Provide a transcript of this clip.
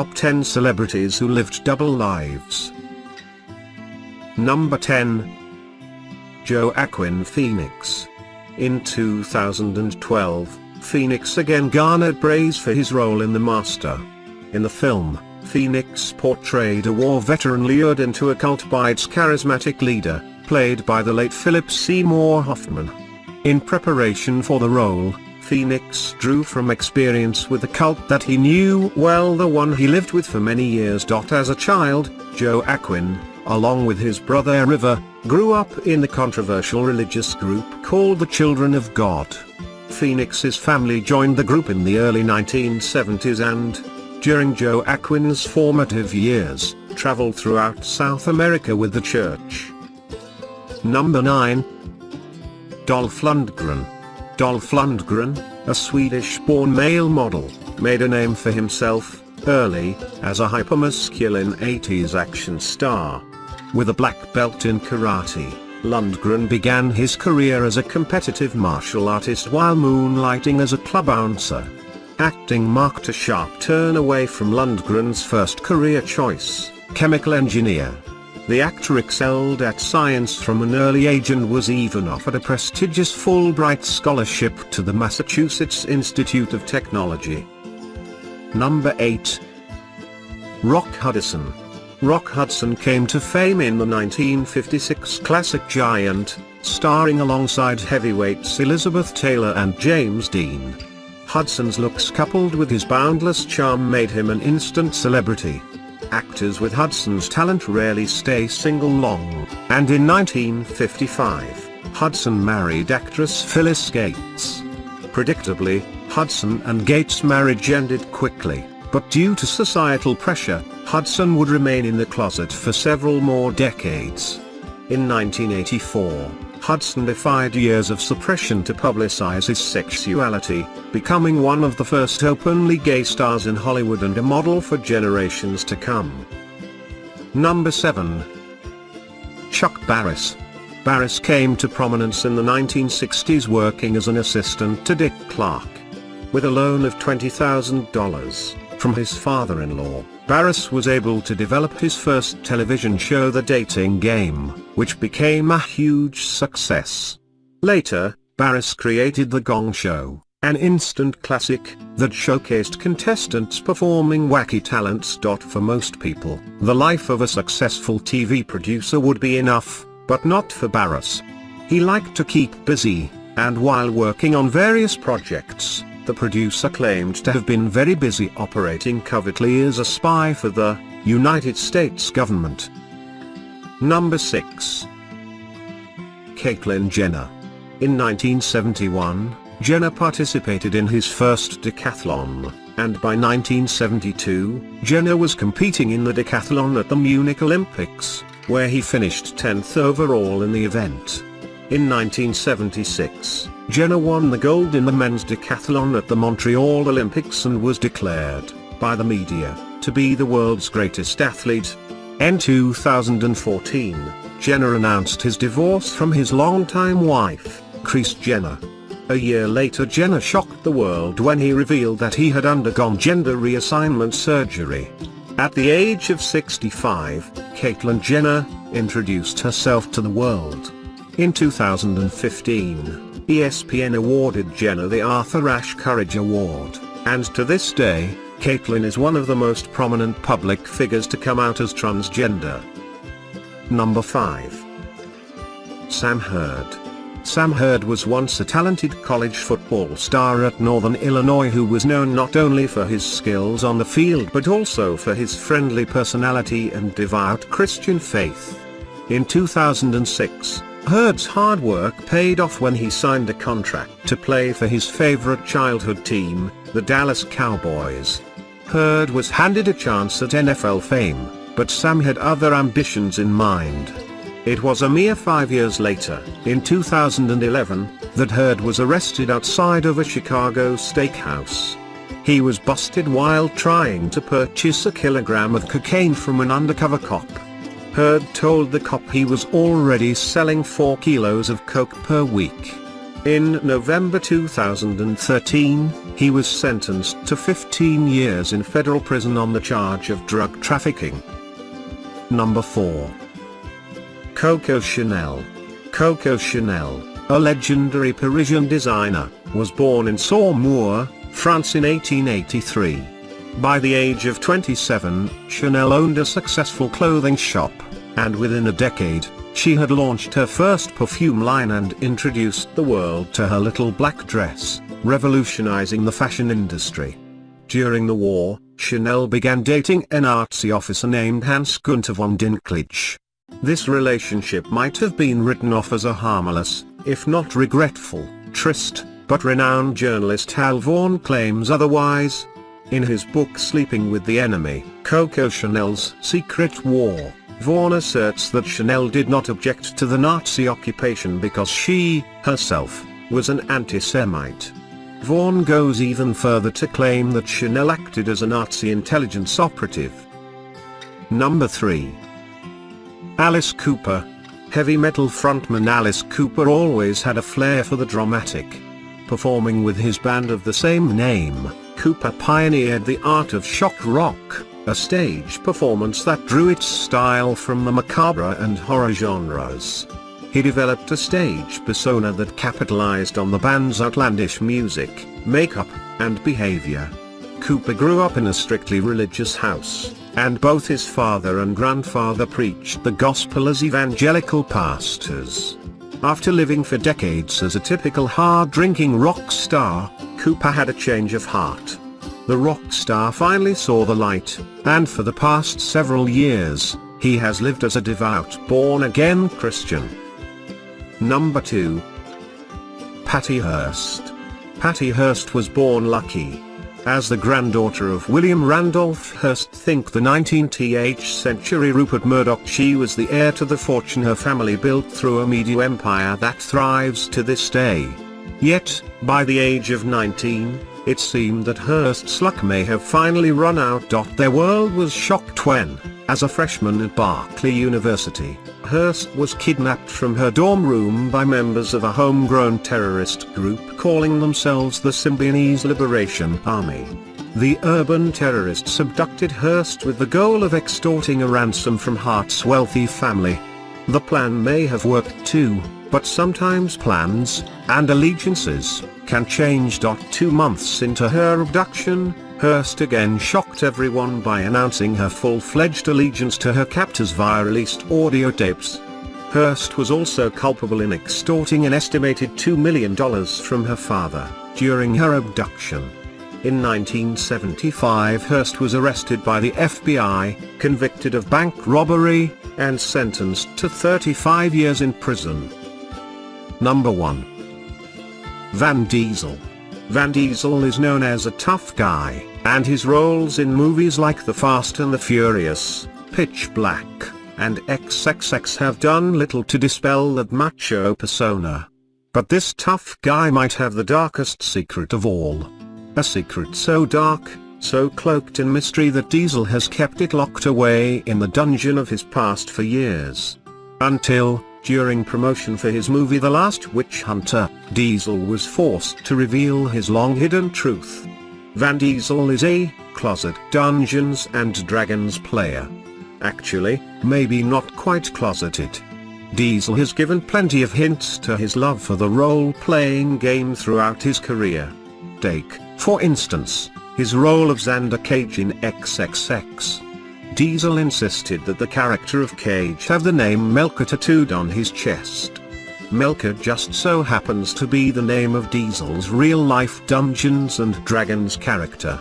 top 10 celebrities who lived double lives. Number 10. Ocwen Phoenix. In 2012, Phoenix again garnered praise for his role in The Master. In the film, Phoenix portrayed a war veteran lured into a cult by its charismatic leader, played by the late Philip Seymour Hoffman. In preparation for the role, Phoenix drew from experience with the cult that he knew well, the one he lived with for many years. As a child, Ocwen, along with his brother River, grew up in the controversial religious group called the Children of God. Phoenix's family joined the group in the early 1970s and, during Ocwen's formative years, traveled throughout South America with the church. Number 9. Dolph Lundgren. Dolph Lundgren, a Swedish-born male model, made a name for himself early as a hypermasculine 80s action star. With a black belt in karate, Lundgren began his career as a competitive martial artist while moonlighting as a club bouncer. Acting marked a sharp turn away from Lundgren's first career choice, chemical engineer. The actor excelled at science from an early age and was even offered a prestigious Fulbright scholarship to the Massachusetts Institute of Technology. Number 8. Rock Hudson. Rock Hudson came to fame in the 1956 classic Giant, starring alongside heavyweights Elizabeth Taylor and James Dean. Hudson's looks coupled with his boundless charm made him an instant celebrity. Actors with Hudson's talent rarely stay single long, and in 1955, Hudson married actress Phyllis Gates. Predictably, Hudson and Gates' marriage ended quickly, but due to societal pressure, Hudson would remain in the closet for several more decades. In 1984, Hudson defied years of suppression to publicize his sexuality, becoming one of the first openly gay stars in Hollywood and a model for generations to come. Number 7. Chuck Barris. Barris came to prominence in the 1960s working as an assistant to Dick Clark. With a loan of $20,000 from his father-in-law, Barris was able to develop his first television show, The Dating Game, which became a huge success. Later, Barris created The Gong Show, an instant classic that showcased contestants performing wacky talents. For most people, the life of a successful TV producer would be enough, but not for Barris. He liked to keep busy, and while working on various projects, the producer claimed to have been very busy operating covertly as a spy for the United States government. Number 6. Cait Jenner. In 1971, Jenner participated in his first decathlon, and by 1972, Jenner was competing in the decathlon at the Munich Olympics, where he finished 10th overall in the event. In 1976, Jenner won the gold in the men's decathlon at the Montreal Olympics and was declared, by the media, to be the world's greatest athlete. In 2014, Jenner announced his divorce from his longtime wife, Cait Jenner. A year later, Jenner shocked the world when he revealed that he had undergone gender reassignment surgery. At the age of 65, Cait Jenner introduced herself to the world. In 2015, ESPN awarded Jenner the Arthur Ashe Courage Award, and to this day, Cait is one of the most prominent public figures to come out as transgender. Number 5. Sam Hurd. Sam Hurd was once a talented college football star at Northern Illinois who was known not only for his skills on the field but also for his friendly personality and devout Christian faith. In 2006, Hurd's hard work paid off when he signed a contract to play for his favorite childhood team, the Dallas Cowboys. Hurd was handed a chance at NFL fame, but Sam had other ambitions in mind. It was a mere 5 years later, in 2011, that Hurd was arrested outside of a Chicago steakhouse. He was busted while trying to purchase a kilogram of cocaine from an undercover cop. Hurd told the cop he was already selling 4 kilos of coke per week. In November 2013, he was sentenced to 15 years in federal prison on the charge of drug trafficking. Number 4. Coco Chanel. Coco Chanel, a legendary Parisian designer, was born in Saumur, France in 1883. By the age of 27, Chanel owned a successful clothing shop, and within a decade, she had launched her first perfume line and introduced the world to her little black dress, revolutionizing the fashion industry. During the war, Chanel began dating an artsy officer named Hans Gunther von Dinklage. This relationship might have been written off as a harmless, if not regretful, tryst, but renowned journalist Hal Vaughan claims otherwise. In his book Sleeping with the Enemy, Coco Chanel's Secret War, Vaughan asserts that Chanel did not object to the Nazi occupation because she, herself, was an anti-Semite. Vaughan goes even further to claim that Chanel acted as a Nazi intelligence operative. Number 3. Alice Cooper. Heavy metal frontman Alice Cooper always had a flair for the dramatic. Performing with his band of the same name, Cooper pioneered the art of shock rock, a stage performance that drew its style from the macabre and horror genres. He developed a stage persona that capitalized on the band's outlandish music, makeup, and behavior. Cooper grew up in a strictly religious house, and both his father and grandfather preached the gospel as evangelical pastors. After living for decades as a typical hard-drinking rock star, Cooper had a change of heart. The rock star finally saw the light, and for the past several years, he has lived as a devout born-again Christian. Number 2. Patty Hearst. Patty Hearst was born lucky. As the granddaughter of William Randolph Hearst, think the 19th century Rupert Murdoch, she was the heir to the fortune her family built through a media empire that thrives to this day. Yet, by the age of 19, it seemed that Hearst's luck may have finally run out. Their world was shocked when, as a freshman at Berkeley University, Hearst was kidnapped from her dorm room by members of a homegrown terrorist group calling themselves the Symbionese Liberation Army. The urban terrorists abducted Hearst with the goal of extorting a ransom from Hart's wealthy family. The plan may have worked too, but sometimes plans, and allegiances, can change. 2 months into her abduction, Hearst again shocked everyone by announcing her full-fledged allegiance to her captors via released audio tapes. Hearst was also culpable in extorting an estimated $2 million from her father, during her abduction. In 1975, Hearst was arrested by the FBI, convicted of bank robbery, and sentenced to 35 years in prison. Number 1. Vin Diesel. Vin Diesel is known as a tough guy, and his roles in movies like The Fast and the Furious, Pitch Black, and XXX have done little to dispel that macho persona. But this tough guy might have the darkest secret of all. A secret so dark, so cloaked in mystery that Diesel has kept it locked away in the dungeon of his past for years. Until, during promotion for his movie The Last Witch Hunter, Diesel was forced to reveal his long-hidden truth. Vin Diesel is a closet Dungeons and Dragons player. Actually, maybe not quite closeted. Diesel has given plenty of hints to his love for the role-playing game throughout his career. Take, for instance, his role of Xander Cage in XXX. Diesel insisted that the character of Cage have the name Melker tattooed on his chest. Melker just so happens to be the name of Diesel's real-life Dungeons and Dragons character.